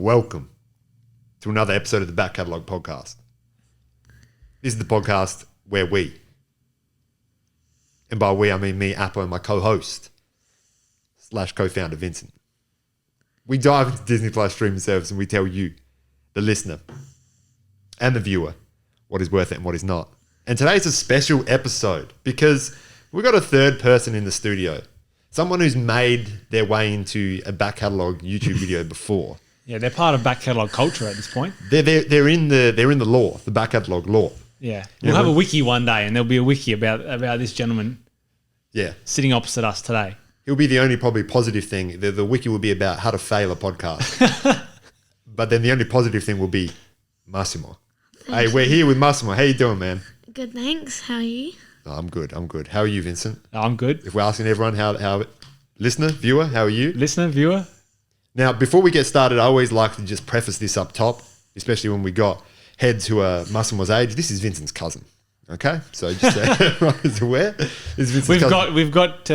welcome to another episode of the Back Catalogue podcast. This is the podcast where we, and by we I mean me, Apple, and my co-host / co-founder Vincent, we dive into Disney Plus streaming service and we tell you, the listener and the viewer, what is worth it and what is not. And today's a special episode because we've got a third person in the studio. Someone who's made their way into a Back Catalogue YouTube video before. Yeah, they're part of Back Catalogue culture at this point. They're in the lore, the Back Catalogue lore. Yeah, we'll have a wiki one day, and there'll be a wiki about this gentleman. Yeah, sitting opposite us today. He'll be the only probably positive thing. The wiki will be about how to fail a podcast, but then the only positive thing will be Massimo. Hey, we're here with Massimo. How you doing, man? Good, thanks. How are you? Oh, I'm good. How are you, Vincent? I'm good. If we're asking everyone how listener, viewer, how are you? Listener, viewer. Now, before we get started, I always like to just preface this up top, especially when we got heads who are Massimo's age. This is Vincent's cousin. Okay? So just so everyone is aware. This is Vincent's cousin. We've got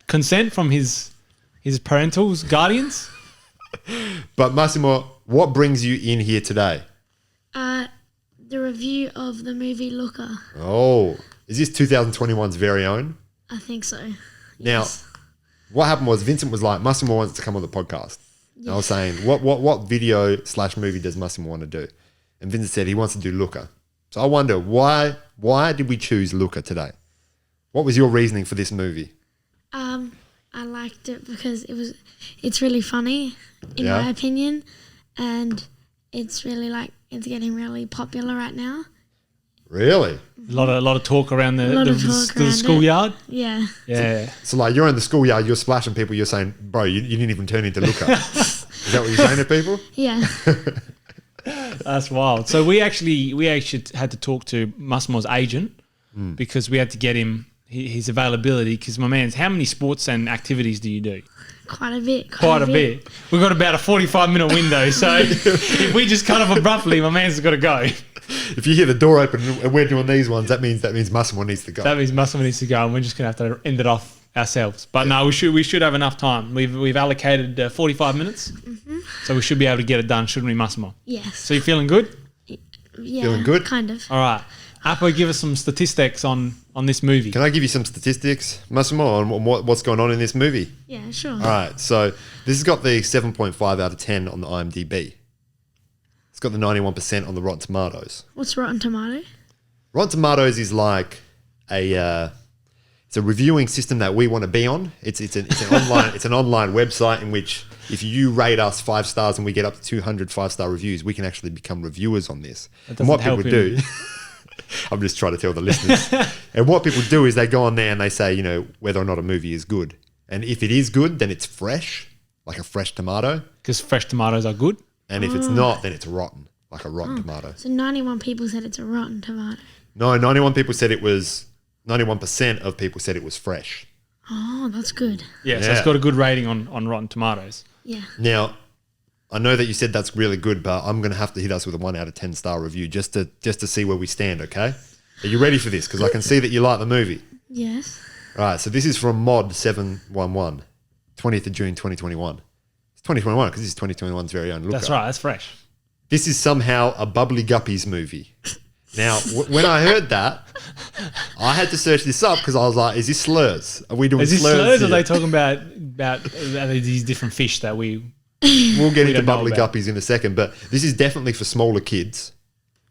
consent from his parental's guardians. But Massimo, what brings you in here today? The review of the movie Luca. Oh, is this 2021's very own? I think so. Now, Yes. what happened was Vincent was like, Massimo wants to come on the podcast. And I was saying, what video / movie does Massimo want to do? And Vincent said he wants to do Luca. So I wonder, why did we choose Luca today? What was your reasoning for this movie? I liked it because it's really funny in my opinion, and it's really it's getting really popular right now. Really? A lot of talk around the schoolyard. Yeah. Yeah. So like you're in the schoolyard, you're splashing people, you're saying, bro, you didn't even turn into Luca. Is that what you're saying to people? Yeah. That's wild. So we actually had to talk to Massimo's agent because we had to get him his availability, because my man's, how many sports and activities do you do? Quite a bit. Quite a bit. We've got about a 45-minute window, so if we just cut off abruptly, my man's got to go. If you hear the door open and we're doing these ones, that means Massimo needs to go. That means Massimo needs to go, and we're just going to have to end it off ourselves. But no, we should have enough time. We've allocated 45 minutes, so we should be able to get it done, shouldn't we, Massimo? Yes. So you feeling good? Yeah. Feeling good? Kind of. All right. Apo, give us some statistics on this movie. Can I give you some statistics, Massimo, on what's going on in this movie? Yeah, sure. All right. So this has got the 7.5 out of 10 on the IMDb. It's got the 91% on the Rotten Tomatoes. What's Rotten Tomato? Rotten Tomatoes is like it's a reviewing system that we want to be on. It's an online website in which if you rate us 5 stars and we get up to 200 5-star reviews, we can actually become reviewers on this. And what people do, I'm just trying to tell the listeners. And what people do is they go on there and they say, whether or not a movie is good. And if it is good, then it's fresh, like a fresh tomato. Because fresh tomatoes are good. And if it's not, then it's rotten, like a rotten tomato. So 91 people said it's a rotten tomato. No, 91% of people said it was fresh. Oh, that's good. Yeah, so it's got a good rating on Rotten Tomatoes. Yeah. Now, I know that you said that's really good, but I'm going to have to hit us with a 1 out of 10 star review just to see where we stand, okay? Are you ready for this? Because I can see that you like the movie. Yes. All right, so this is from Mod711, 20th of June, 2021. It's 2021 because this is 2021's very own Luca. That's right, that's fresh. This is somehow a Bubbly Guppies movie. Now, when I heard that, I had to search this up because I was like, is this slurs? Are we doing slurs? Is this slurs or here? are they talking about these different fish that we... We'll get into don't know Bubbly about. Guppies in a second, but this is definitely for smaller kids.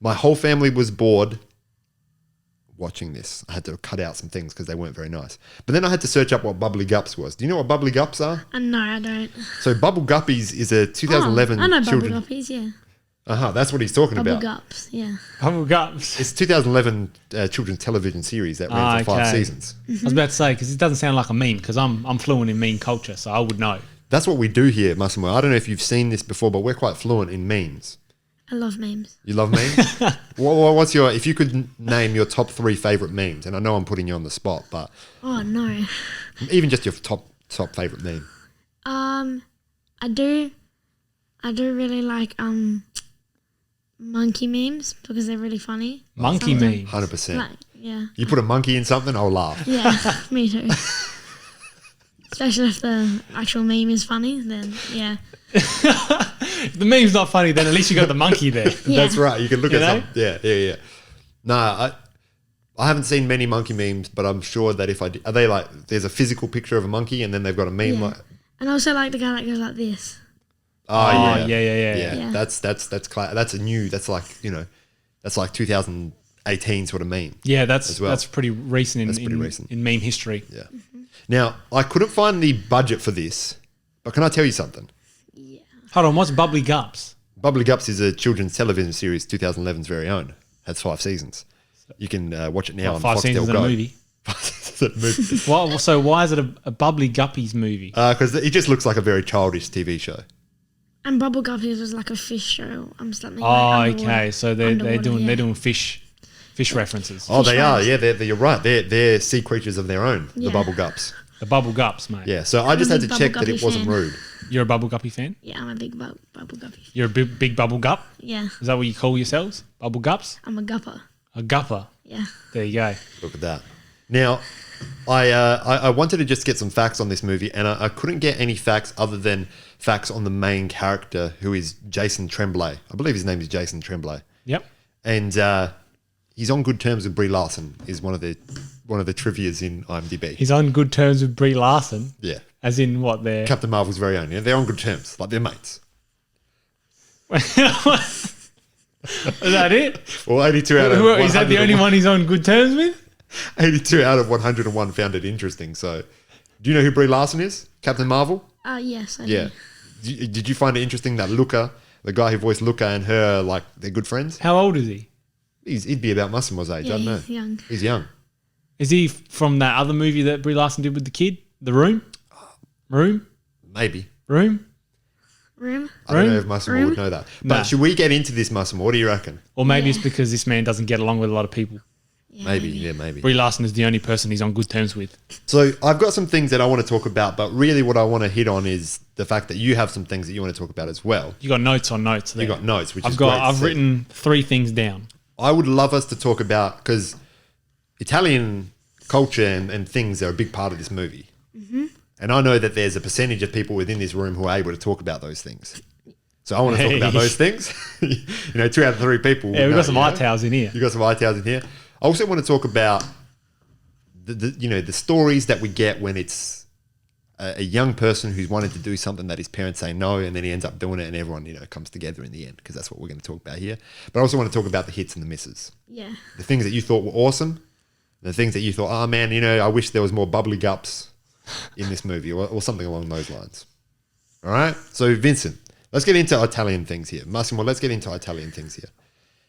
My whole family was bored watching this. I had to cut out some things because they weren't very nice. But then I had to search up what Bubbly Gups was. Do you know what Bubbly Gups are? No, I don't. So Bubble Guppies is a 2011 I know children. Bubble Guppies, yeah. That's what he's talking Bubble about. Gups, yeah. Bubble Gups. It's 2011 children's television series that ran for 5 seasons. I was about to say, because it doesn't sound like a meme, because I'm fluent in meme culture, so I would know. That's what we do here, Massimo. I don't know if you've seen this before, but we're quite fluent in memes. I love memes. You love memes? What's if you could name your top 3 favorite memes, and I know I'm putting you on the spot, but Oh, no. even just your top favorite meme. I do really like monkey memes because they're really funny. Monkey memes. 100%. Like, yeah. You put a monkey in something, I'll laugh. Yeah, me too. Especially if the actual meme is funny, then yeah. If the meme's not funny, then at least you got the monkey there. Yeah. That's right. You can look You at know? some. Yeah. No, I haven't seen many monkey memes, but I'm sure that if I did, are they like, there's a physical picture of a monkey and then they've got a meme Yeah. like, And also like the guy that goes like this. oh, yeah. Yeah. That's a new, that's like, that's like 2018 sort of meme. Yeah, that's As well. that's pretty recent That's pretty recent. in meme history. Yeah. Now, I couldn't find the budget for this, but can I tell you something? Yeah. Hold on, what's Bubbly Gups? Bubbly Gups is a children's television series, 2011's very own. Has 5 seasons. You can watch it now on 5 Foxtel seasons in Go. a movie. It's a movie. So why is it a Bubbly Guppies movie? Because it just looks like a very childish TV show. And Bubble Guppies was like a fish show. Something Oh, like okay. underwater- So they're underwater, doing yeah. fish references. Oh, they Fish are. eyes. Yeah, you're right. They're sea creatures of their own, the Yeah. Bubble Gups. The Bubble Gups, mate. Yeah, so I just a had to big check Bubble that it Guppy wasn't fan. rude. You're a Bubble Guppy fan? Yeah, I'm a big Bubble Guppy. You're a big Bubble Gup? Yeah, Is that what you call yourselves? Bubble Gups? I'm a gupper. A Gupper. Yeah. There you go. Look at that. Now, I wanted to just get some facts on this movie, and I couldn't get any facts other than facts on the main character, who is Jason Tremblay. I believe his name is Jason Tremblay. Yep. And he's on good terms with Brie Larson, is one of the trivias in IMDb. He's on good terms with Brie Larson. Yeah. As in what they're... Captain Marvel's very own. Yeah, they're on good terms, like they're mates. Is that it? Well, 82 out of Is that the only 101 one he's on good terms with? 82 out of 101 found it interesting. So, do you know who Brie Larson is? Captain Marvel? Yes, I Yeah. do. Did you find it interesting that Luca, the guy who voiced Luca, and her, like, they're good friends? How old is he? He'd be about Massimo's age. Yeah, I don't know. he's young. He's young. Is he from that other movie that Brie Larson did with the kid? The Room? Maybe. Room? Room? I don't know Room? if Massimo Room? would know that. But Nah. should we get into this, Massimo? What do you reckon? Or maybe it's Yeah. because this man doesn't get along with a lot of people. Yeah, Maybe. Brie Larson is the only person he's on good terms with. So I've got some things that I want to talk about, but really what I want to hit on is the fact that you have some things that you want to talk about as well. You got notes on notes there. You got notes, which I've is great to I've see. written 3 things down. I would love us to talk about, because Italian culture and things are a big part of this movie. Mm-hmm. And I know that there's a percentage of people within this room who are able to talk about those things. So I want to talk about Hey. those things. 2 out of 3 people. Yeah, we've know, got some you know? eye towels in here. You got some eye towels in here. I also want to talk about the stories that we get when it's a young person who's wanted to do something that his parents say no, and then he ends up doing it, and everyone comes together in the end, because that's what we're going to talk about here. But I also want to talk about the hits and the misses, Yeah. the things that you thought were awesome, the things that you thought, oh man, I wish there was more bubbly gups in this movie, or something along those lines. All right. So Vincent, let's get into Italian things here. Massimo, let's get into Italian things here.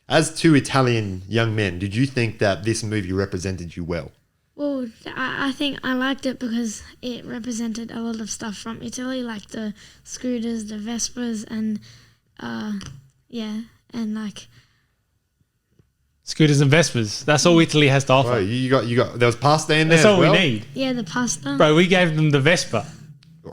As 2 Italian young men, did you think that this movie represented you well? Well, I think I liked it because it represented a lot of stuff from Italy, like the scooters, the Vespas, and and like Scooters and Vespers. That's all Italy has to offer. Oh, you got there was pasta in there That's as all well? we need. the pasta. Bro, we gave them the Vespa.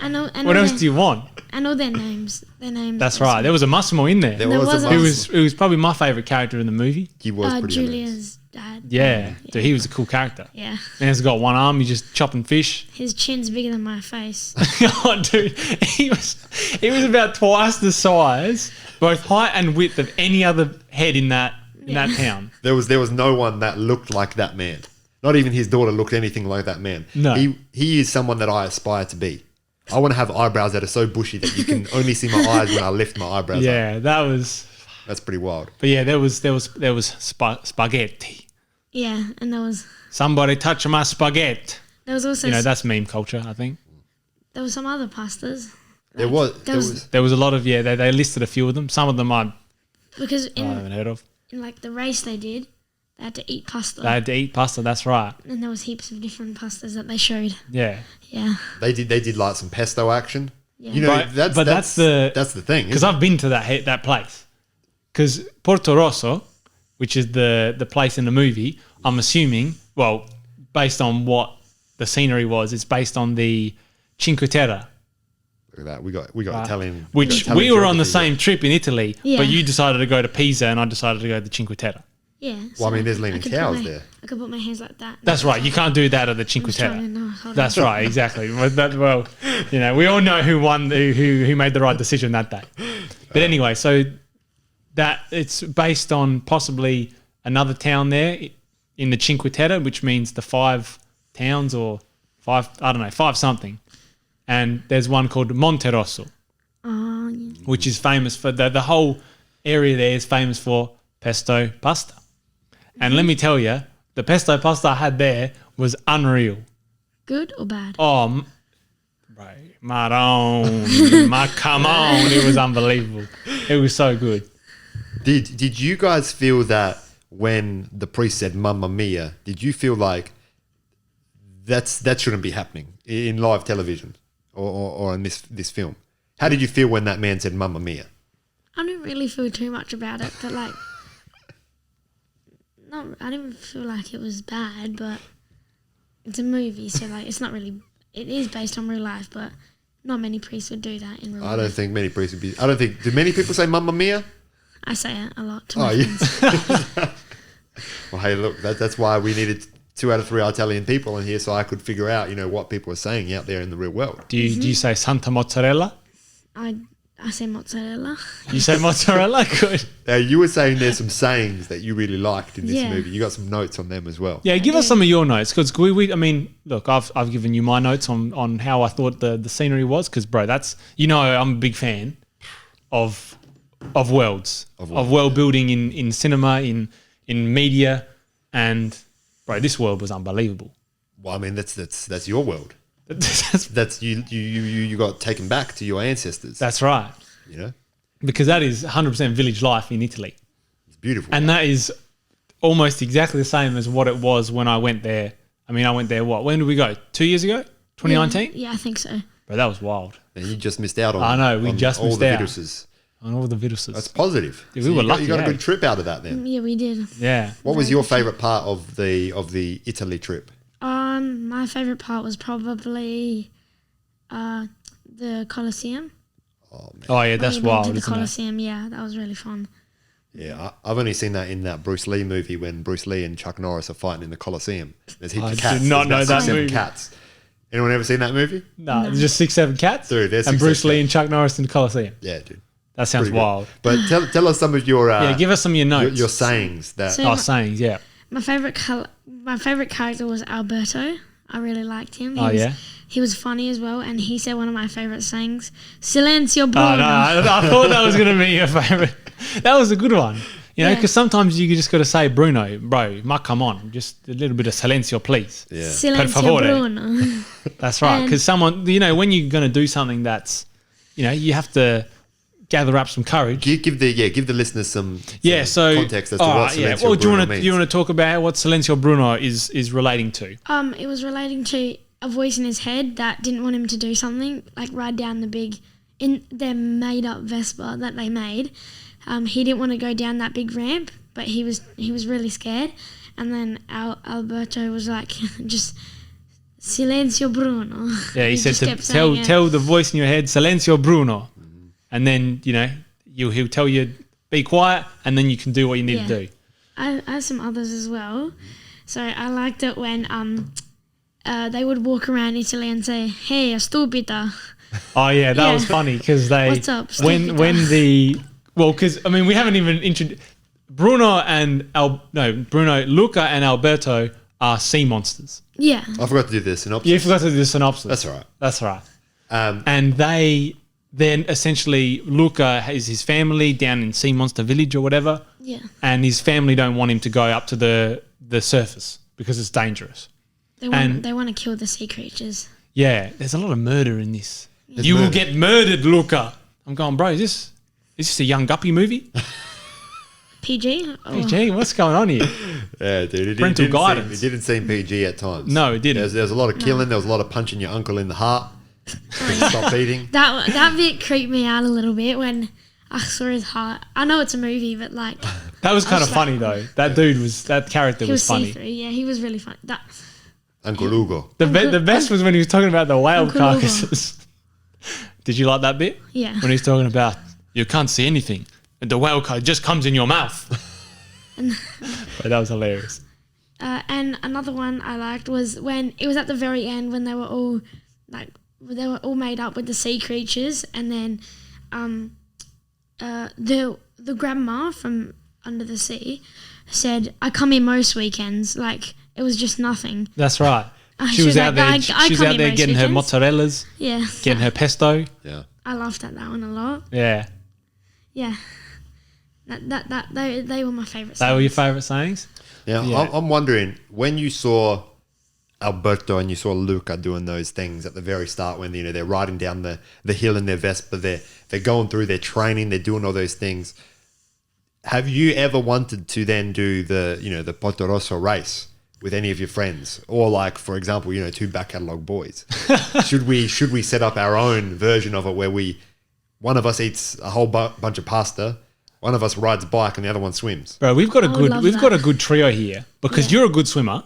I know. What else do you want? I know their names. That's right. There was a Massimo in there. There There was was a a- Massimo. It was probably my favourite character in the movie. He was pretty hilarious. Julia's dad. Yeah. Dude, he was a cool character. Yeah. Man's got one arm, he's just chopping fish. His chin's bigger than my face. Oh, dude, he was about twice the size, both height and width, of any other head in that town. There was no one that looked like that man. Not even his daughter looked anything like that man. No. He is someone that I aspire to be. I want to have eyebrows that are so bushy that you can only see my eyes when I lift my eyebrows up. Yeah, that was. That's pretty wild. But yeah, there was spaghetti. Yeah, and there was Somebody touch my spaghetti. also That's meme culture, I think. there was some other pastas. There was There was a lot of they listed a few of them. Some of them I Because haven't heard of. in like the race they did, they had to eat pasta. They had to eat pasta. That's right. And there was heaps of different pastas that they showed. Yeah, Yeah. they did like some pesto action. Yeah. But that's the thing. because I've been to that place. Because Porto Rosso, which is the place in the movie, I'm assuming, well, based on what the scenery was, it's based on the Cinque Terre, Look at that. We got Italian. which Italian we were on the geography same trip in Italy, Yeah. but you decided to go to Pisa and I decided to go to the Cinque Terre. Yeah. Well, I mean, there's I leaning could towers put my- there. I could put my hands like that. That's right. You can't do that at the I'm Cinque just Terre. trying to- no, hold That's on. right, exactly. Well, we all know who won, who made the right decision that day. But anyway, so that it's based on possibly another town there in the Cinque Terre, which means the 5 towns or 5 something. And there's one called Monterosso, Oh, yeah. which is famous for the whole area there is famous for pesto pasta. And let me tell you, the pesto pasta I had there was unreal. Good or bad? Oh, right. Come on. It was unbelievable. It was so good. Did you guys feel that when the priest said "Mamma Mia"? Did you feel like that shouldn't be happening in live television or in this film? How did you feel when that man said "Mamma Mia"? I didn't really feel too much about it, but like, I didn't feel like it was bad, but it's a movie, so like, it's not really. It is based on real life, but not many priests would do that in real life. I don't think many priests would be. I don't think. Do many people say "Mamma Mia"? I say it a lot to Oh, my yeah. friends. Well, hey, look, that's why we needed 2 out of 3 Italian people in here, so I could figure out, what people are saying out there in the real world. Do you say Santa Mozzarella? I say mozzarella. You say mozzarella? Good. Now, you were saying there's some sayings that you really liked in this Yeah. movie. You got some notes on them as well. Yeah, give us some of your notes because I mean, look, I've given you my notes on how I thought the scenery was because, bro, that's I'm a big fan of worlds, of world building in cinema, in media, and bro, this world was unbelievable. Well, I mean, that's your world. That's That's you got taken back to your ancestors. right, because that is 100% village life in Italy, It's beautiful. and that is almost exactly the same as what it was when I went there. I mean, I went there. When did we go? 2 years ago, 2019. Yeah, I think so. Bro, that was wild. And you just missed out on. I know, we on just all missed the out. viruses. On all the viruses. That's positive. Yeah, So we were you got, lucky, you got a eh? good trip out of that then. Yeah, we did. Yeah. What was your favourite part of the Italy trip? My favorite part was probably the Colosseum. Oh man, Oh yeah, that's When we went wild, to the isn't it? Colosseum, yeah, that was really fun. yeah, I've only seen that in that Bruce Lee movie when Bruce Lee and Chuck Norris are fighting in the Colosseum. There's heaps I of cats. did not There's know about that 6, 7 movie. cats. Anyone ever seen that movie? No, there's just 6-7 cats. Dude, there's and 6, Bruce 7 Lee cats. and Chuck Norris in the Colosseum. Yeah, dude. That sounds Pretty good. wild. But tell us some of your Yeah, give us some of your notes. your sayings that. So- sayings, yeah. My favorite character was Alberto. I really liked him. He was funny as well, and he said one of my favorite sayings, "Silencio, Bruno." Oh no, I thought that was going to be your favorite. That was a good one. Yeah. Because sometimes you just got to say, Bruno, bro, come on, just a little bit of silencio, please. Yeah. Per Silencio, favore. Bruno. That's right. And- Because someone, when you're going to do something that's, you have to gather up some courage. Give the listeners some So context as to what Silencio Well, do Bruno means. you want to talk about what Silencio Bruno is relating to? It was relating to a voice in his head that didn't want him to do something, like ride down in their made-up Vespa that they made. He didn't want to go down that big ramp, but he was really scared. And then Alberto was like, just Silencio, Bruno. Yeah, he said just to kept saying it. tell the voice in your head, Silencio Bruno. And then, he'll tell you, be quiet, and then you can do what you need to do. I have some others as well. So I liked it when they would walk around Italy and say, "Hey, stupida." Oh, yeah, that Yeah. was funny because they... What's up, when stupida? because, I mean, we haven't even introduced... Bruno, Luca and Alberto are sea monsters. Yeah. I forgot to do the synopsis. You forgot to do the synopsis. That's all right. That's right. Um, And they then essentially, Luca has his family down in Sea Monster Village or whatever, Yeah. and his family don't want him to go up to the surface because it's dangerous. They And- want to kill the sea creatures. Yeah, there's a lot of murder in this. You will get murdered, Luca. I'm going, bro, is this a young guppy movie? PG? Oh, Gee, what's going on here? yeah, dude. It Parental didn't guidance. Seem, it didn't seem PG at times. No, it didn't. There was a lot of killing. There was a lot of punching your uncle in the heart. Stop eating. that bit creeped me out a little bit when I saw his heart. I know it's a movie, but like That was kind of like- funny though. That character he was was funny. see-through. Yeah, he was really funny. Uncle Ugo. The best was when he was talking about the whale Uncle Ugo. carcasses. Did you like that bit? Yeah. When he's talking about you can't see anything, and the whale car just comes in your mouth. But that was hilarious. And another one I liked was when it was at the very end when they were all made up with the sea creatures, and then the grandma from under the sea said, "I come here most weekends." Like it was just nothing. That's right. She was out there. She was out there getting her mozzarellas. Yeah. Getting her pesto. Yeah. I laughed at that one a lot. Yeah. Yeah. They were my favourite. They were your favourite sayings? Now, Yeah. I'm wondering, when you saw Alberto and you saw Luca doing those things at the very start when, they're riding down the hill in their Vespa, they're going through their training, they're doing all those things. Have you ever wanted to then do the Porto Rosso race with any of your friends? Or like, for example, two back catalogue boys. Should we set up our own version of it where one of us eats a whole bunch of pasta, one of us rides a bike and the other one swims? Bro, we've got a good trio here because Yeah. you're a good swimmer.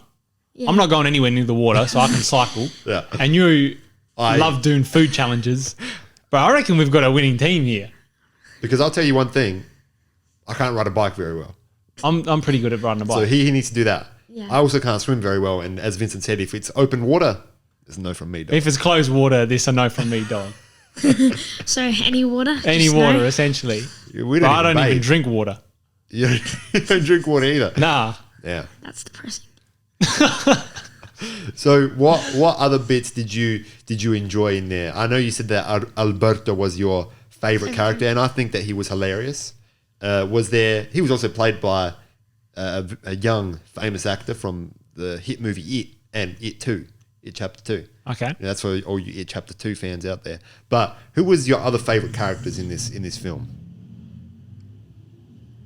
Yeah. I'm not going anywhere near the water, so I can cycle. Yeah. And you love doing food challenges. But I reckon we've got a winning team here. Because I'll tell you one thing, I can't ride a bike very well. I'm pretty good at riding a bike. So he needs to do that. Yeah. I also can't swim very well. And as Vincent said, if it's open water, there's a no from me, dog. If it's closed water, this a no from me, dog. So any water? Any Just water, no? essentially. We But I don't even bathe. drink water. You don't drink water either. Nah. Yeah. That's depressing. So what other bits did you enjoy in there? I know you said that Alberto was your favorite character, and I think that he was hilarious. He was also played by a young famous actor from the hit movie It and It 2, It Chapter 2. Okay. Yeah, that's for all you It Chapter 2 fans out there. But who was your other favorite characters in this film?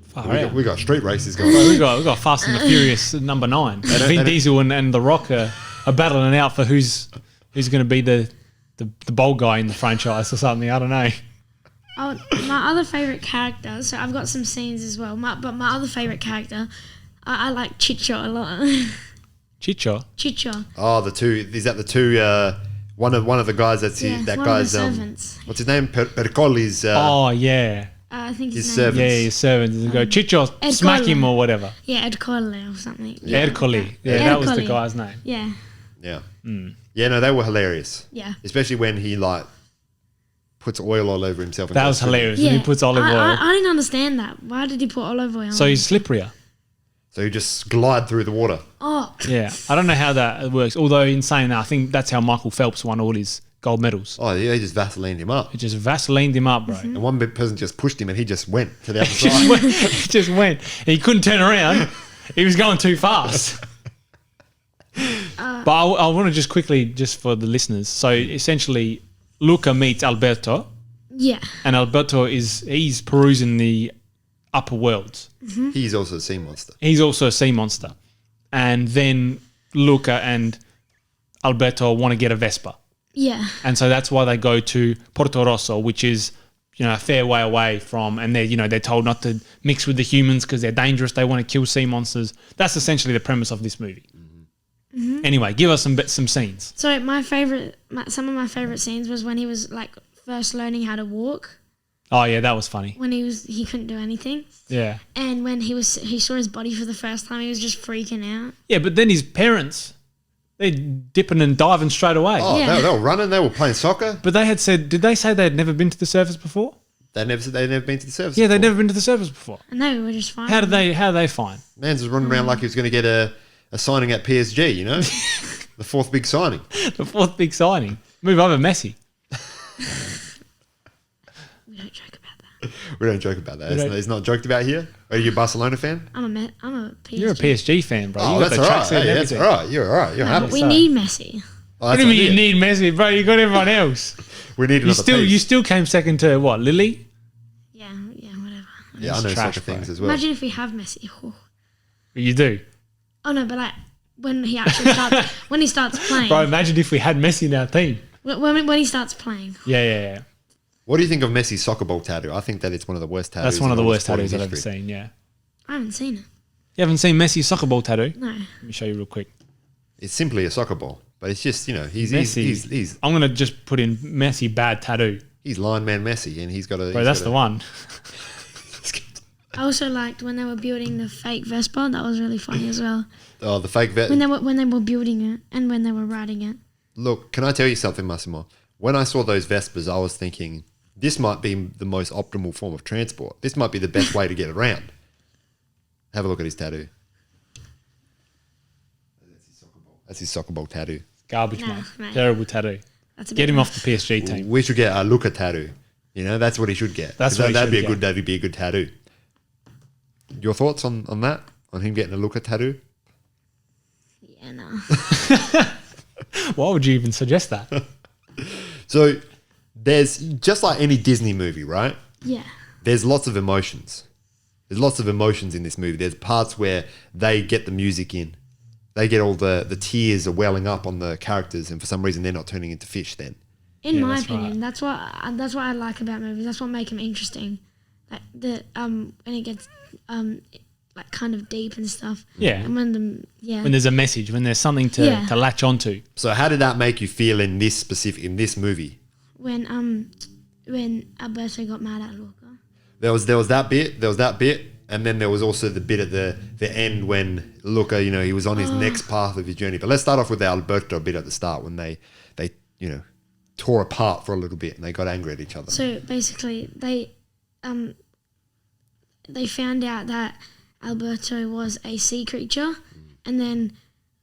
Far We out. got street races going Well, on. we got Fast and the Furious number 9. Vin Diesel and The Rock are battling out for who's going to be the bold guy in the franchise or something. I don't know. Oh, my other favourite character, so I've got some scenes as well, but my other favourite character, I like Chicho a lot. Chicho. Chicho. Oh, the two. Is that the two? One of the guys that's Yeah, that one of the guy's servants. what's his name? Erkoli's. Oh, yeah. I think His his name servants. Yeah, his servants. Go, Chicho, smack Erkoli. him or whatever. Yeah, Erkoli or something. Erkoli. Yeah, that was the Erkoli. guy's name. Yeah, Yeah. Yeah, no, they were hilarious. yeah. Especially when he puts oil all over himself. And That goes was swimming. hilarious. Yeah, When he puts olive oil. I didn't understand that. Why did he put olive oil So on? he's slipperier. So he just glide through the water. Oh, Yeah. I don't know how that works. Although in saying that, I think that's how Michael Phelps won all his gold medals. Oh, yeah, he just Vaselined him up. It just Vaselined him up, bro. And one person just pushed him and he just went to the other Just side. went, he just went. He couldn't turn around. He was going too fast. But I want to just quickly, just for the listeners. So essentially, Luca meets Alberto, yeah. and Alberto he's perusing the upper worlds. He's also a sea monster. He's also a sea monster. And then Luca and Alberto want to get a Vespa. Yeah. And so that's why they go to Porto Rosso, which is, a fair way away from, and they're told not to mix with the humans because they're dangerous. They want to kill sea monsters. That's essentially the premise of this movie. Anyway, give us some scenes. So some of my favorite scenes was when he was like first learning how to walk. Oh yeah, that was funny. When he couldn't do anything, Yeah. and when he saw his body for the first time, he was just freaking out. Yeah, but then his parents, they're dipping and diving straight away. Oh, Yeah. they were running. They were playing soccer. But they had said, did they say they'd never been to the surface before? They'd never been to the surface. Yeah, they'd before. never been to the surface before. And they were just fine. How did they find? Mans was running around like he was going to get a signing at PSG, the fourth big signing. The fourth big signing. Move over Messi. We don't joke about that. We don't joke about that. We don't- It's not joked about here. Are you a Barcelona fan? I'm a PSG. You're a PSG fan, bro. Oh, You got that's the all right. tracksuit and Hey, that's everything. all right. You're all right. You're No, happy. but we So- need Messi. Oh, What that's do you mean what you need Messi, bro? You got everyone else. We need another You piece. still came second to what? Lily? Yeah, whatever. Yeah, I know It's trash, soccer bro. things as well. Imagine if we have Messi. Oh, You do, no, but like when he actually starts playing. bro. Imagine if we had Messi in our team. When he starts playing. Yeah. What do you think of Messi's soccer ball tattoo? I think that it's one of the worst tattoos. That's one of the in all worst sporting tattoos I've ever history. seen. Yeah. I haven't seen it. You haven't seen Messi's soccer ball tattoo? No. Let me show you real quick. It's simply a soccer ball, but it's just he's Messi. I'm gonna just put in Messi bad tattoo, line man Messi, and he's got a. bro. That's the one. I also liked when they were building the fake Vespa. That was really funny as well. Oh, the fake vet. When they were building it and when they were riding it. Look, can I tell you something, Massimo? When I saw those Vespas, I was thinking, this might be the most optimal form of transport. This might be the best way to get around. Have a look at his tattoo. That's his soccer ball tattoo. Garbage, Nah, mate. mate. Terrible tattoo. That's a Get bit him rough. off the PSG team. We should get a Luca tattoo. You know, that's what he should get. That's what he that'd should be a get. good. That'd be a good tattoo. Your thoughts on that? On him getting a Luca tattoo? Yeah, no. Why would you even suggest that? So there's just like any Disney movie, right? Yeah. There's lots of emotions. There's lots of emotions in this movie. There's parts where they get the music in. They get all the tears are welling up on the characters, and for some reason they're not turning into fish then. In Yeah, my that's opinion, right. that's what I like about movies. That's what makes them interesting. Like when it gets like kind of deep and stuff. Yeah. And when When there's a message, when there's something to latch onto. So how did that make you feel in this movie? when Alberto got mad at Luca. There was that bit, and then there was also the bit at the end when Luca, he was on his next path of his journey. But let's start off with the Alberto bit at the start when they tore apart for a little bit and they got angry at each other. So basically, they found out that Alberto was a sea creature, and then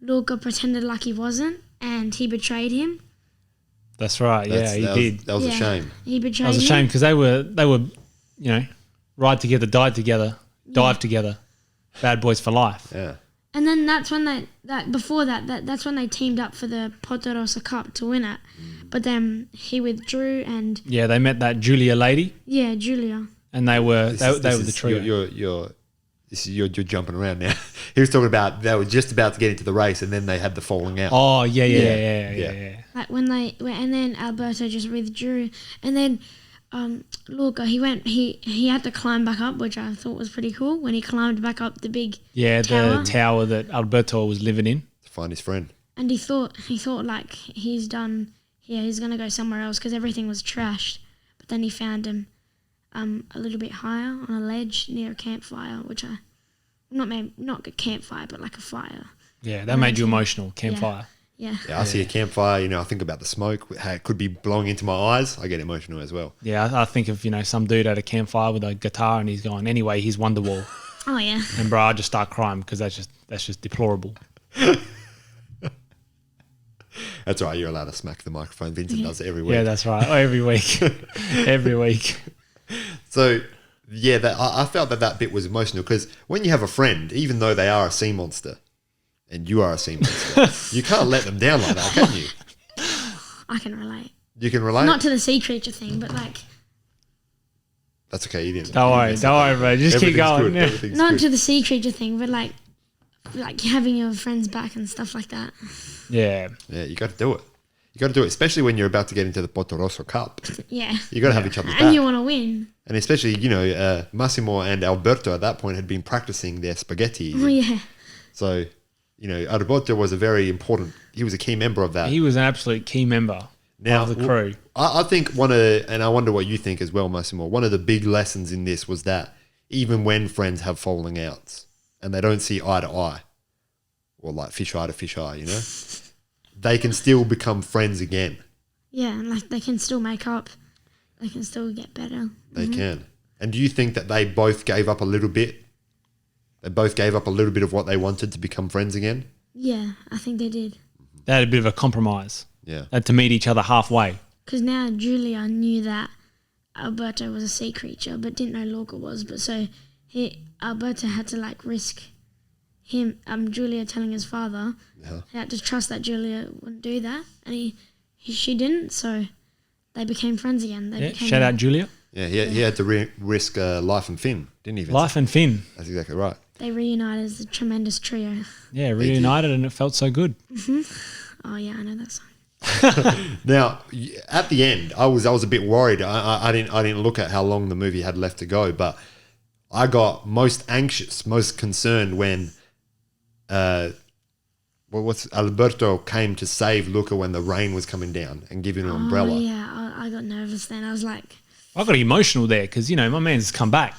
Luca pretended like he wasn't, and he betrayed him. That's right. He did. That was a shame. He betrayed That was a him. shame because they were, ride together, dive together, bad boys for life. Yeah. And then that's when that's when they teamed up for the Potorosa Cup to win it. But then he withdrew, and Yeah, they met that Julia lady, Julia. and they were they were the This trio. you're jumping around now. He was talking about they were just about to get into the race, and then they had the falling out. Oh yeah. Like and then Alberto just withdrew, and then Luca, he had to climb back up, which I thought was pretty cool when he climbed back up the big tower. The tower that Alberto was living in. To find his friend. And he thought like he's done here, he's gonna go somewhere else because everything was trashed. But then he found him a little bit higher on a ledge near a campfire, which not a campfire but like a fire. Yeah, that made you emotional. Campfire. Yeah. Yeah, I see a campfire, I think about the smoke, how it could be blowing into my eyes. I get emotional as well. Yeah, I think of some dude at a campfire with a guitar and he's going, anyway, he's Wonderwall. Oh yeah. And bro, I just start crying because that's just deplorable. That's right, you're allowed to smack the microphone. Vincent does it every week. Yeah, that's right. Every week. Every week. So, yeah, I felt that bit was emotional because when you have a friend, even though they are a sea monster, and you are a sea monster, you can't let them down like that, can you? I can relate. You can relate? Not to the sea creature thing, but like That's okay, you didn't. Don't worry, bro. Just keep going. Good, Yeah. everything's not good. to the sea creature thing, but like having your friends back and stuff like that. Yeah. Yeah, you got to do it. You got to do it, especially when you're about to get into the Potoroso Cup. Yeah. You got to have each other's And back. you want to win. And especially, Massimo and Alberto at that point had been practicing their spaghetti. Oh yeah. So, Alberto was he was a key member of that. He was an absolute key member Now, of the crew. I think and I wonder what you think as well, Massimo, one of the big lessons in this was that even when friends have falling outs and they don't see eye to eye, or like fish eye to fish eye, they can still become friends again. Yeah, and like they can still make up. They can still get better. They can. And do you think that they both gave up a little bit? They both gave up a little bit of what they wanted to become friends again? Yeah, I think they did. They had a bit of a compromise. Yeah. They had to meet each other halfway. Because now Julia knew that Alberto was a sea creature, but didn't know Luca was. But so Alberto had to risk Julia telling his father. Yeah. He had to trust that Julia wouldn't do that, and she didn't. So they became friends again. They became Shout out Julia. Yeah, he had to risk life and Finn, didn't he, Vincent? Life and Finn. That's exactly right. They reunited as a tremendous trio. Yeah, reunited and it felt so good. Oh yeah, I know that song. Now, at the end, I was a bit worried. I didn't look at how long the movie had left to go, but I got most anxious, most concerned when Alberto came to save Luca when the rain was coming down and give him an umbrella. Oh yeah, I got nervous then. I was like, I got emotional there because, my man's come back.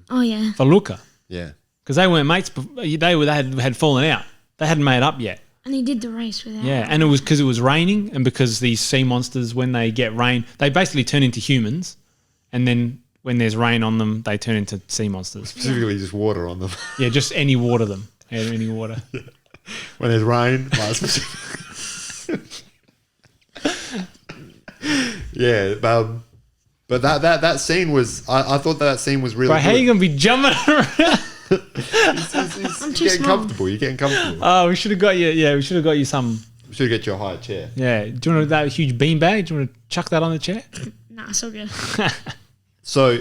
Oh yeah. for Luca Yeah. because they weren't mates. They had fallen out. They hadn't made up yet. And he did the race without. Yeah, and it was because it was raining, and because these sea monsters, when they get rain, they basically turn into humans, and then when there's rain on them, they turn into sea monsters. Specifically just water on them. Yeah, just any water them. Yeah, any water. When there's rain. Yeah, but that scene was, I thought that scene was really Bro, how good. are you going to be jumping around? I'm too You're getting small. comfortable. You're getting comfortable. Oh, we should have got you. Yeah, we should have got you some. We should get you a higher chair. Yeah, do you want that huge bean bag? Do you want to chuck that on the chair? Nah, so good. So,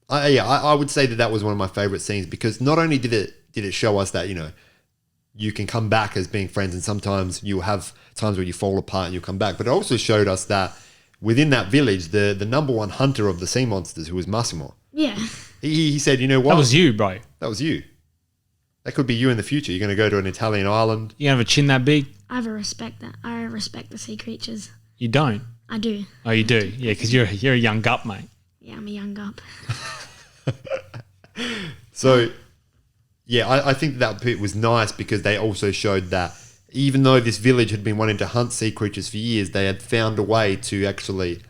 I would say that was one of my favorite scenes because not only did it show us that, you know, you can come back as being friends and sometimes you'll have times where you fall apart and you'll come back, but it also showed us that within that village, the number one hunter of the sea monsters, who was Massimo, Yeah. he said, you know what? That was you, bro. That was you. That could be you in the future. You're going to go to an Italian island. You have a chin that big? I respect the sea creatures. You don't. I do. Oh, you do. Yeah, because you're a young gup, mate. Yeah, I'm a young gup. So, yeah, I think that bit was nice because they also showed that even though this village had been wanting to hunt sea creatures for years, they had found a way to actually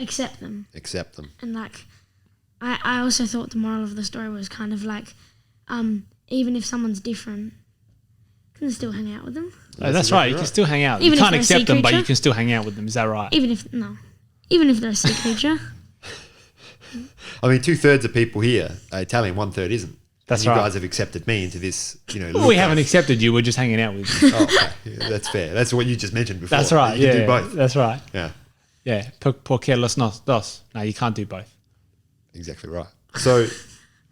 Accept them. accept them. And like, I also thought the moral of the story was kind of like, even if someone's different, you can still hang out with them. Oh, that's right. You can still hang out. Even you if can't they're a sea accept them, but you creature? can still hang out with them. Is that right? Even if they're a sea creature. I mean, 2/3 of people here are Italian, 1/3 isn't. That's and you right. guys have accepted me into this, you know. Well, we haven't accepted you. We're just hanging out with you. Oh, okay. Yeah, that's fair. That's what you just mentioned before. That's right. You can Yeah, do both. that's right. Yeah, Yeah. Porque los dos. No, you can't do both. exactly right. So,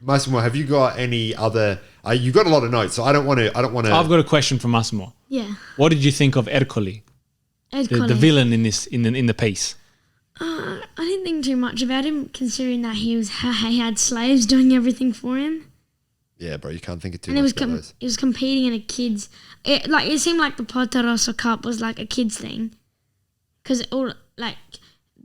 Massimo, have you got any other? You got a lot of notes, so I don't want to. I've got a question for Massimo. Yeah. What did you think of Erkoli, Erkoli. the villain in the piece? I didn't think too much about him, considering that he had slaves doing everything for him, Yeah, bro, you can't think of too and much about those. he was competing in a kids. It seemed like the Poderoso Cup was like a kids thing, because the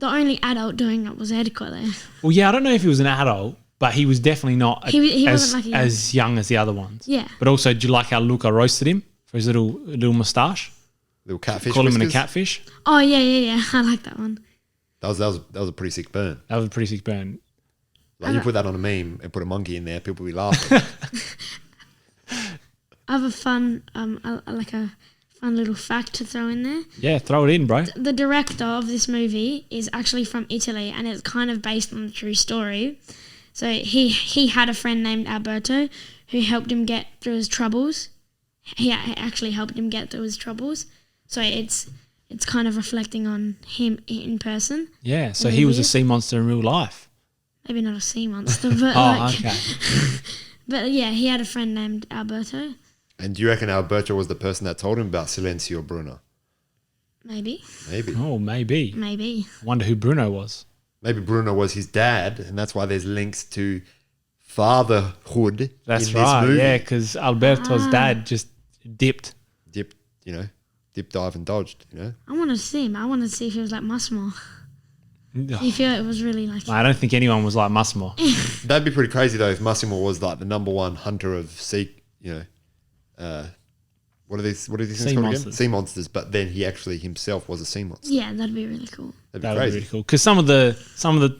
only adult doing it was Erkoli. Well, yeah, I don't know if he was an adult, but he was definitely not He as, wasn't like a as young as the other ones. Yeah. But also, do you like how Luca roasted him for his little moustache? Little catfish. Call him a whiskers? catfish. Oh yeah. I like that one. That was a pretty sick burn. That was a pretty sick burn. Like you put that on a meme and put a monkey in there, people will be laughing. I have a fun fun little fact to throw in there. Yeah, throw it in, bro. The director of this movie is actually from Italy, and it's kind of based on the true story. So he had a friend named Alberto who helped him get through his troubles. He actually helped him get through his troubles. So it's kind of reflecting on him in person. Yeah, so he was a sea monster in real life. Maybe not a sea monster, but Okay. But yeah, he had a friend named Alberto. And do you reckon Alberto was the person that told him about Silencio Bruno? Maybe. Maybe. Oh, maybe. Maybe. I wonder who Bruno was. Maybe Bruno was his dad, and that's why there's links to fatherhood That's in right. this movie. Yeah, because Alberto's dad just dipped. Dip, dive and dodged, I want to see him. I want to see if he was like Massimo. You feel it was really like... I don't think anyone was like Massimo. That'd be pretty crazy though if Massimo was like the number one hunter of sea, what are these things Sea called monsters. again? Sea monsters, but then he actually himself was a sea monster. Yeah, that'd be really cool. That'd be That would be crazy. really cool. Because some of the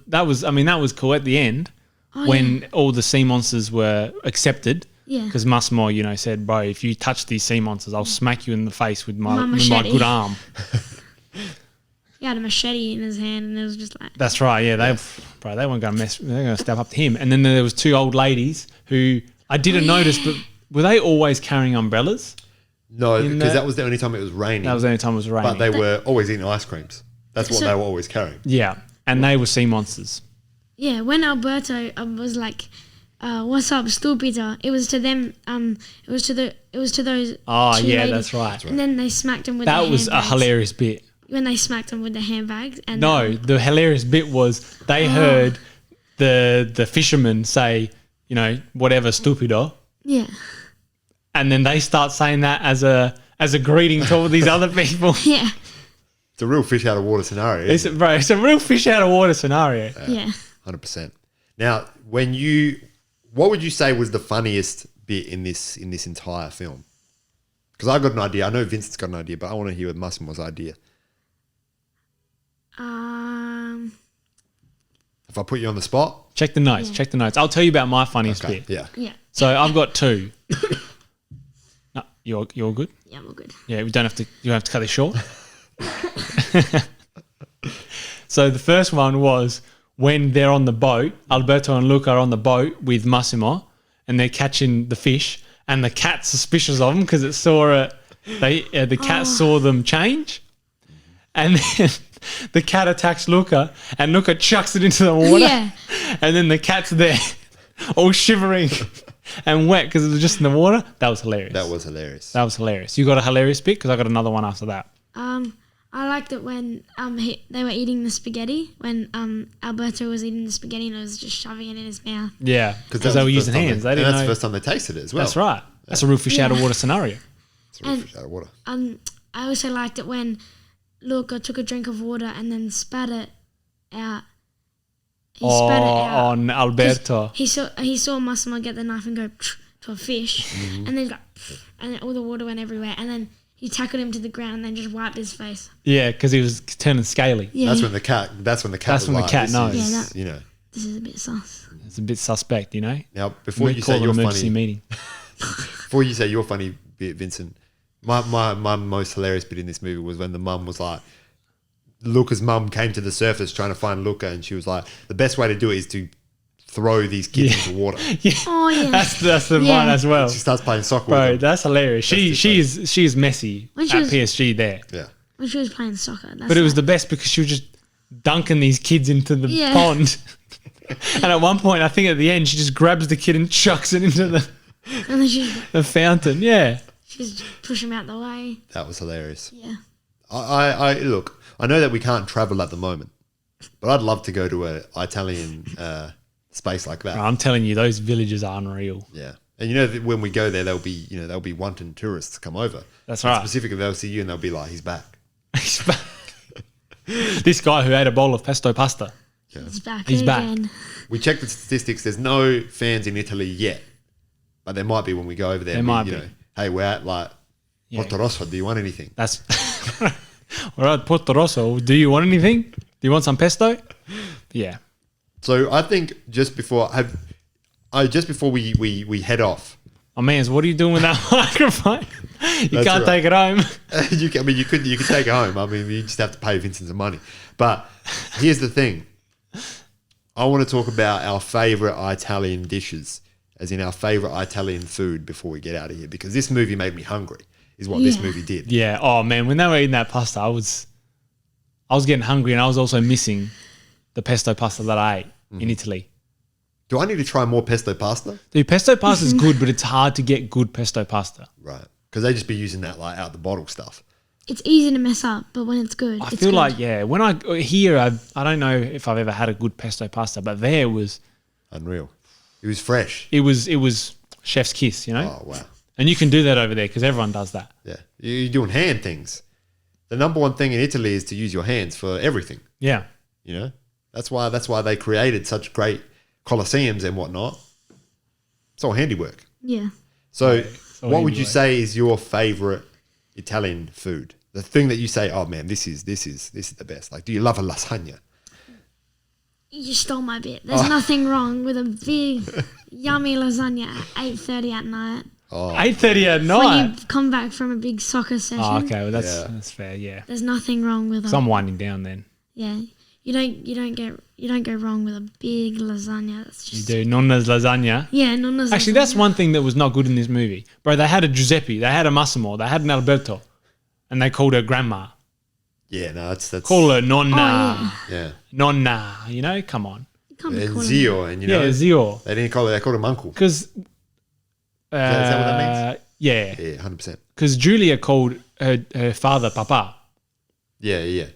that was cool at the end when all the sea monsters were accepted. Yeah. Because Massimo, said, bro, if you touch these sea monsters, I'll smack you in the face with my machete. good arm. He had a machete in his hand, and it was just like... That's right. Yeah, they weren't going to mess. They're going to step up to him. And then there was two old ladies who I didn't notice, but were they always carrying umbrellas? No, In because the- that was the only time it was raining. That was the only time it was raining. but they were always eating ice creams. That's what So- they were always carrying. Yeah, and they were sea monsters. Yeah, when Alberto was like, "What's up, stupido?" It was to them. It was to those. Oh, two yeah, ladies. that's right. And then they smacked him with That their was a handbags. hilarious bit. When they smacked him with the handbags. And No, the hilarious bit was they heard the fisherman say, whatever, stupido. Yeah. And then they start saying that as a greeting to all these other people. Yeah. It's a real fish out of water scenario. Isn't It's a real fish out of water scenario. Yeah. 100%. Now, what would you say was the funniest bit in this entire film? Because I got an idea. I know Vincent's got an idea, but I want to hear Massimo's idea. If I put you on the spot, Check the notes. Yeah. Check the notes. I'll tell you about my funniest okay, bit. yeah. Yeah. So I've got two. No, you're good. Yeah, we're good. Yeah, you don't have to cut this short. So the first one was when they're on the boat. Alberto and Luca are on the boat with Massimo, and they're catching the fish, and the cat's suspicious of them because it saw the cat saw them change, and then the cat attacks Luca, and Luca chucks it into the water, Yeah. and then the cat's there, all shivering and wet because it was just in the water. That was hilarious. That was hilarious. That was hilarious. You got a hilarious bit because I got another one after that. I liked it when they were eating the spaghetti, when Alberto was eating the spaghetti and was just shoving it in his mouth. Yeah, Because because they were using hands. They didn't that's know. the first time they tasted it as well. That's right. That's a real fish out of water scenario. It's a real fish out of water. I also liked it when Luca took a drink of water and then spat it out. He spat it out. On Alberto. He saw Massimo get the knife and go to a fish, and then and then all the water went everywhere, and then he tackled him to the ground and then just wiped his face. Yeah, because he was turning scaly. Yeah, That's when the cat. That's when the cat. That's when the cat knows. Yeah, that- You know. this is a bit sus. It's a bit suspect, you know. Now, before you Call say an your emergency funny, meeting. before you say your funny bit, Vincent, my most hilarious bit in this movie was when the mum was like, Luca's mum came to the surface trying to find Luca, and she was like, the best way to do it is to throw these kids into water. Yeah, Oh yeah. that's the Yeah. one as well, She starts playing soccer bro. with them. That's hilarious. She is messy When at she was- PSG there, Yeah. When she was playing soccer. That's but it was like- the best because she was just dunking these kids into the Yeah. pond. And at one point, I think at the end, she just grabs the kid and chucks it into and then the fountain. Yeah. she's push him out the way. That was hilarious. Yeah. I look, I know that we can't travel at the moment, but I'd love to go to an Italian space like that. I'm telling you, those villages are unreal. Yeah. And you know that when we go there, there'll be wanton tourists come over. That's And right. Specifically, they'll see you and they'll be like, he's back. He's back. This guy who ate a bowl of pesto pasta. He's back. He's back. again. We checked the statistics. There's no fans in Italy yet, but there might be when we go over there. There might you be. know, hey, we're at like Yeah. Porto Rosso. Do you want anything? That's all right. Porto Rosso. Do you want anything? Do you want some pesto? Yeah. So I think just before we head off, Oh man, what are you doing with that microphone? You That's can't right. take it home. you could take it home. I mean, you just have to pay Vincent some money. But here's the thing. I want to talk about our favorite Italian dishes, as in our favorite Italian food before we get out of here, because this movie made me hungry, is what this Yeah. movie did. Yeah. Oh man, when they were eating that pasta, I was getting hungry, and I was also missing the pesto pasta that I ate in Italy. Do I need to try more pesto pasta? Dude, pesto pasta is good, but it's hard to get good pesto pasta. Right. Because they just be using that like out the bottle stuff. It's easy to mess up, but when it's good, I it's feel good. like, yeah, when I here, I don't know if I've ever had a good pesto pasta, but there it was Unreal. It was fresh. it was chef's kiss, you know? Oh, wow. And you can do that over there because everyone does that. Yeah. You're doing hand things. The number one thing in Italy is to use your hands for everything. Yeah. You know? That's why they created such great colosseums and whatnot. It's all handiwork. Yeah. So all what would you handiwork. say is your favorite Italian food? The thing that you say, oh man, this is the best. Like, do you love a lasagna? You stole my bit. There's nothing wrong with a big, yummy lasagna at 8:30 at night. 8:30 at When night. you come back from a big soccer session, Oh, okay. Well, that's Yeah. that's fair. Yeah. there's nothing wrong with So a I'm winding down then. yeah. You don't go wrong with a big lasagna. That's You just do nonna's lasagna. yeah. Nonna's Actually, lasagna. that's one thing that was not good in this movie, bro. They had a Giuseppe, they had a Massimo, they had an Alberto, and they called her grandma. Yeah, no, that's Call her nonna, Oh, yeah. nonna. You know, come on. You can't be And calling zio, and you know Yeah, Zio. they didn't call it. They called him uncle. Because Is that what that means? Yeah, Yeah, 100%. because Julia called her father Papa, Yeah.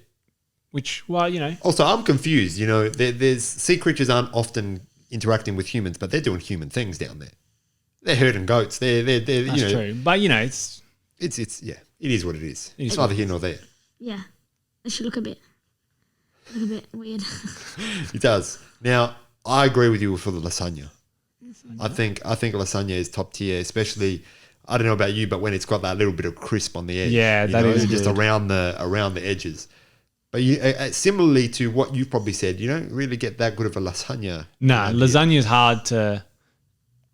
which, well, you know, Also, I'm confused. You know, there's sea creatures aren't often interacting with humans, but they're doing human things down there. They're herding goats. They're that's you know, true. But you know, it's it's yeah, it is what it is. It is It's what neither here nor there. Yeah, it should look a bit weird. It does. Now, I agree with you for the lasagna. I think lasagna is top tier, especially. I don't know about you, but when it's got that little bit of crisp on the edge, Yeah, that is just good. around the edges. But you, similarly to what you've probably said, you don't really get that good of a lasagna. No, lasagna. lasagna is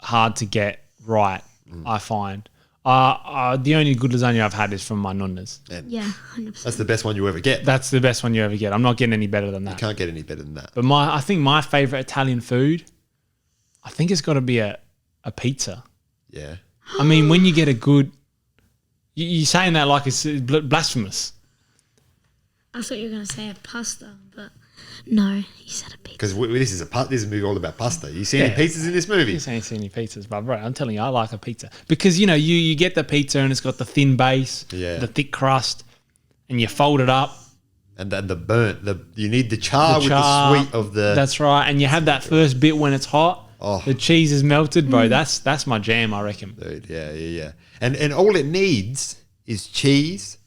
hard to get right. I find. The only good lasagna I've had is from my nonna's. Yeah, 100%. That's the best one you ever get. That's the best one you ever get. I'm not getting any better than You that. can't get any better than that. But I think my favorite Italian food, I think it's got to be a pizza. Yeah. I mean, when you get a good, you're saying that like it's blasphemous. I thought you were going to say a pasta, but no, you said a pizza. Because this is a movie all about pasta. You see any pizzas in this movie? You ain't seen any pizzas, but bro, I'm telling you, I like a pizza because you get the pizza and it's got the thin base, the thick crust, and you fold it up. And then you need the char with the sweet of the. That's right, and you have that first bit when it's hot. Oh. The cheese is melted, bro. That's my jam, I reckon. Dude, yeah. And all it needs is cheese,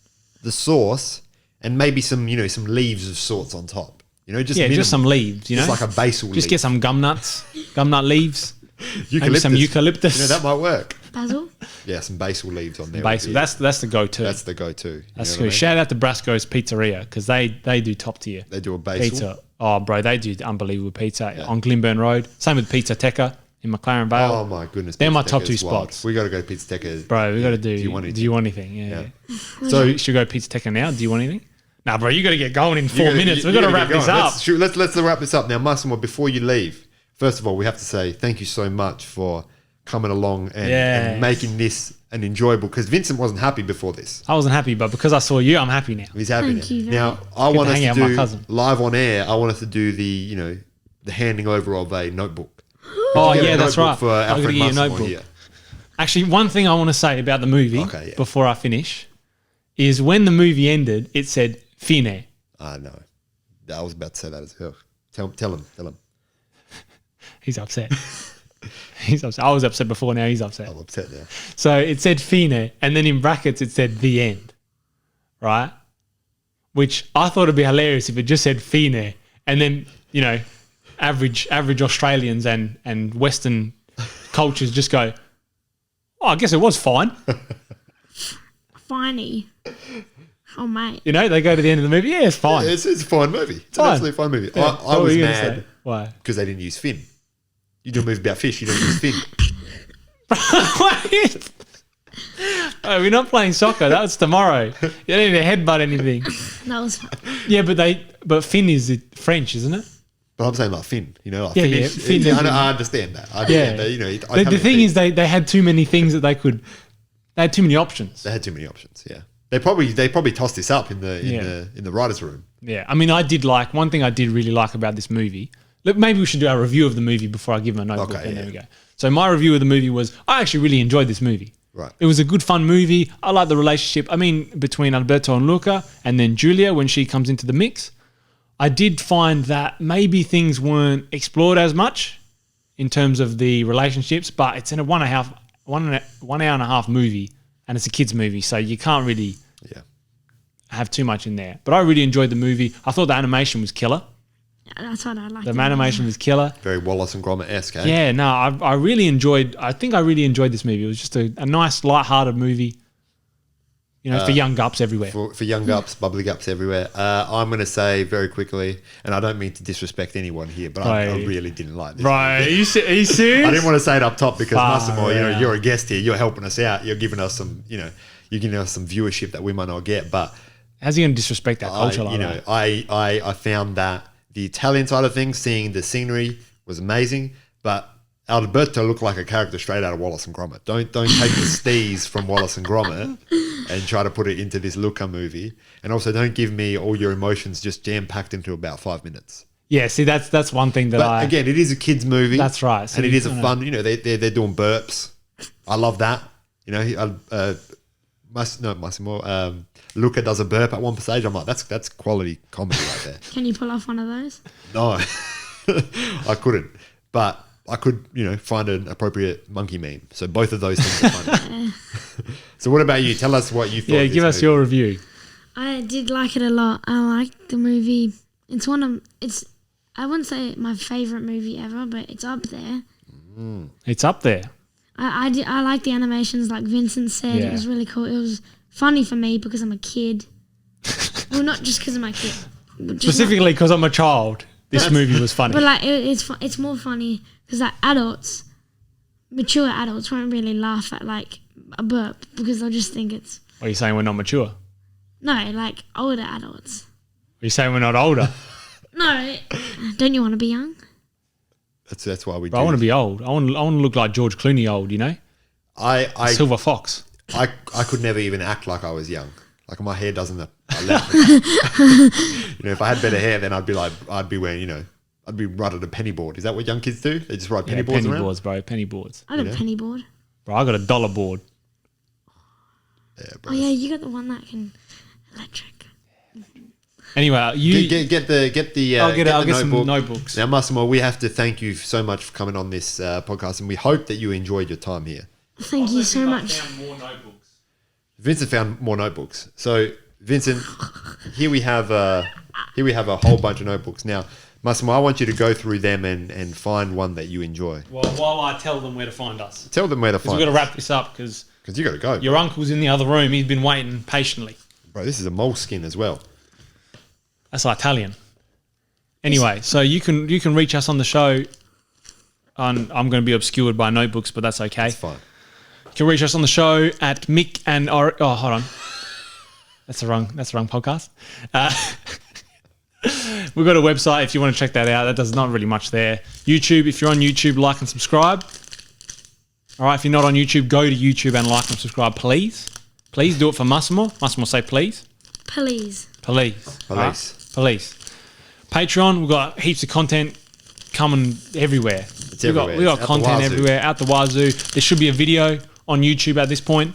the sauce, and maybe some leaves of sorts on top. Just Yeah, just some leaves. Just like a basil leaf. Just get some gumnut leaves. Maybe eucalyptus. some eucalyptus. That might work. Basil? Yeah, some basil leaves on there. Basil. That's the go-to. That's the go-to. That's what good. I mean? Shout out to Brasco's Pizzeria because they do top tier They do a basil. pizza. Oh, bro, they do unbelievable pizza on Glenburn Road. Same with Pizza Teca in McLaren Vale. Oh my goodness. They're my Pizza top Teca two is wild. spots. We got to go to Pizza Teca. Bro, we got to do. Do you want anything? Yeah. So should we go Pizza Teca now? Do you want anything? Nah, bro, you got to get going in 4 minutes. We've got to wrap this up. Let's wrap this up now, Massimo. Before you leave, first of all, we have to say thank you so much for coming along and making this an enjoyable. Because Vincent wasn't happy before this. I wasn't happy, but because I saw you, I'm happy now. He's happy Thank you now. very much. I want to us hang to out with my do cousin. live on air. I want us to do the handing over of a notebook. Oh, Get a yeah, that's notebook right. For our I'm going to friend get you a Massimo notebook. here. Actually, one thing I want to say about the movie before I finish is when the movie ended, it said fine. I know. I was about to say that as well. Tell him. He's upset. He's upset. I was upset before, now he's upset. I'm upset now. So it said fine, and then in brackets it said the end, right? Which I thought it'd be hilarious if it just said fine, and then average Australians and Western cultures just go, oh, I guess it was fine. Finey. Oh, mate. They go to the end of the movie. Yeah, it's fine. Yeah, it's a fine movie. It's an Fine. absolutely fine movie. Yeah. I What was were you gonna mad say? Why? because they didn't use Finn. You do a movie about fish, you don't use Finn. Wait. Oh, we're not playing soccer. That's tomorrow. You don't need to headbutt anything. That was fun. Yeah, but Finn is French, isn't it? But I'm saying like Finn, like Yeah, Finnish. Finn is- I understand that. I Yeah. understand that, The thing is, they had too many things that they had too many options. they had too many options. Yeah, they probably tossed this up in the writers' room. Yeah, I mean, one thing I did really like about this movie. Look, maybe we should do our review of the movie before I give my notebook. Okay, and yeah. there we go. So my review of the movie was I actually really enjoyed this movie. Right. It was a good, fun movie. I like the relationship. I mean, between Alberto and Luca, and then Julia when she comes into the mix. I did find that maybe things weren't explored as much in terms of the relationships, but it's in a 1 hour and a half movie, and it's a kids' movie, so you can't really have too much in there. But I really enjoyed the movie. I thought the animation was killer. Yeah, that's what I liked. The animation was killer. Very Wallace and Gromit-esque. Eh? Yeah, no, I really enjoyed. I think I really enjoyed this movie. It was just a nice, light-hearted movie. For young gups everywhere. For young gups, bubbly gups everywhere. I'm going to say very quickly, and I don't mean to disrespect anyone here, but I really didn't like this. Right? movie. Are you serious? I didn't want to say it up top because Massimo, yeah. you're a guest here. You're helping us out. You're giving us some, you're giving us some viewership that we might not get. But how's he going to disrespect that culture like that? I found that the Italian side of things, seeing the scenery, was amazing, but Alberto looked like a character straight out of Wallace and Gromit. Don't take the steez from Wallace and Gromit and try to put it into this Luca movie. And also don't give me all your emotions just jam-packed into about 5 minutes. Yeah, see, that's one thing that But again, it is a kids' movie. That's right. And it is a fun, they're doing burps. I love that. Massimo, Luca does a burp at one stage. I'm like, that's quality comedy right there. Can you pull off one of those? No, I couldn't. But I could, find an appropriate monkey meme. So both of those things are fun. So what about you? Tell us what you thought. Yeah, of this give us movie. your review. I did like it a lot. I liked the movie. It's I wouldn't say my favourite movie ever, but it's up there. It's up there. I like the animations, like Vincent said. Yeah. It was really cool. It was funny for me because I'm a kid. Well, not just because I'm a kid. Specifically because I'm a child. This movie was funny. But like, it's more funny because like adults, mature adults won't really laugh at like a burp because they'll just think it's... Are you saying we're not mature? No, like older adults. Are you saying we're not older? No, don't you want to be young? That's why we Bro, do. I want to be old. I want to look like George Clooney old, you know? I Silver Fox. I could never even act like I was young. Like my hair doesn't allow me. If I had better hair, then I'd be wearing, I'd be riding a penny board. Is that what young kids do? They just ride penny boards penny around? boards, bro. Penny boards. I got a penny board. Bro, I got a dollar board. Yeah, bro. Oh yeah, you got the one that can electric. Anyway, you get the I'll get notebook. some notebooks. Now, Massimo, we have to thank you so much for coming on this podcast, and we hope that you enjoyed your time here. Thank you so much. Vincent found more notebooks. So, Vincent, here we have a whole bunch of notebooks. Now, Massimo, I want you to go through them and find one that you enjoy. Well, while I tell them where to find us. Tell them where to Because find we've got to us. wrap this up because You got to go. your uncle's in the other room. He's been waiting patiently. Bro, this is a moleskin as well. That's Italian. Anyway, so you can reach us on the show. I'm going to be obscured by notebooks, but that's okay. It's fine. You can reach us on the show at Mick and hold on. That's the wrong podcast. We've got a website if you want to check that out. There's not really much there. YouTube, if you're on YouTube, like and subscribe. All right, if you're not on YouTube, go to YouTube and like and subscribe, please. Please do it for Massimo. Massimo, say please. Please. Police. Police. Police. Patreon, we've got heaps of content coming everywhere. Everywhere. We got It's out the content wazoo. everywhere, out the wazoo. There should be a video on YouTube at this point.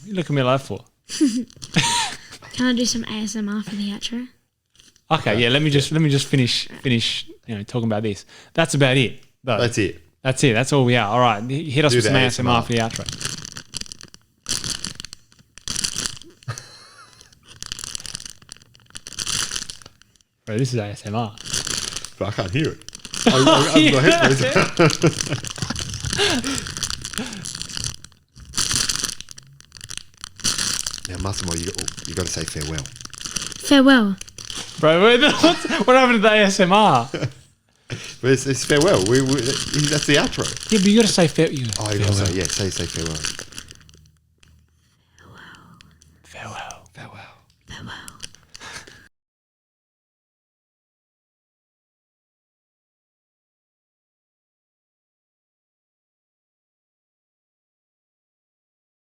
You look at me like that for? Can I do some ASMR for the outro? Okay, yeah, let me just finish talking about this. That's about it. Though. That's it. That's it. That's all we are. All right, hit us Do with the some ASMR. ASMR for the outro. Bro, this is ASMR. But I can't hear it. I've got headphones. Now, Massimo, you got to say farewell. Farewell. Bro, what happened to the ASMR? But it's farewell. That's the outro. Yeah, but you got to say farewell. Oh, you got to say farewell.